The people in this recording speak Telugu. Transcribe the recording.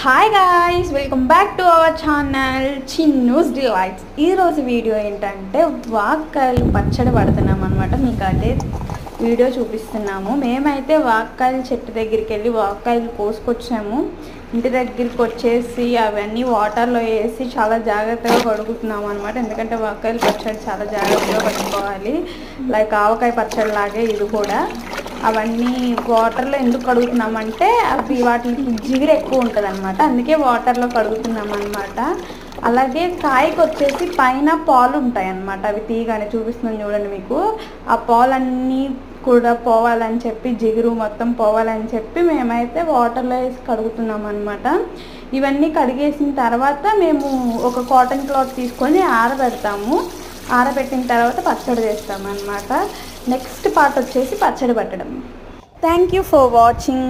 Hi guys, welcome back to our channel Chinnu's delights. ఈరోజు వీడియో ఏంటంటే వాక్కాయలు పచ్చడి పడుతున్నాం అనమాట. మీకు అదే వీడియో చూపిస్తున్నాము. మేమైతే వాక్కాయల చెట్టు దగ్గరికి వెళ్ళి వాక్కాయలు కోసుకొచ్చాము. ఇంటి దగ్గరికి వచ్చేసి అవన్నీ వాటర్లో వేసి చాలా జాగ్రత్తగా కడుగుతున్నాము అనమాట. ఎందుకంటే వాక్కాయలు పచ్చడి చాలా జాగ్రత్తగా కడుక్కోవాలి. లైక్ ఆవకాయ పచ్చడి లాగే ఇది కూడా. అవన్నీ వాటర్లో ఎందుకు కడుగుతున్నామంటే అవి వాటికి జిగురు ఎక్కువ ఉంటుంది అనమాట, అందుకే వాటర్లో కడుగుతున్నాం అనమాట. అలాగే కాయకు వచ్చేసి పైన పాలు ఉంటాయి అన్నమాట. అవి తీయగానే చూపిస్తున్నాను చూడండి మీకు. ఆ పాలన్నీ కూడా పోవాలని చెప్పి, జిగురు మొత్తం పోవాలని చెప్పి మేమైతే వాటర్లో వేసి కడుగుతున్నాం అనమాట. ఇవన్నీ కడిగేసిన తర్వాత మేము ఒక కాటన్ క్లాత్ తీసుకొని ఆరబెడతాము. ఆరబెట్టిన తర్వాత పచ్చడి చేస్తాం అన్నమాట. నెక్స్ట్ పార్ట్ వచ్చేసి పచ్చడి పట్టడం. Thank you for watching.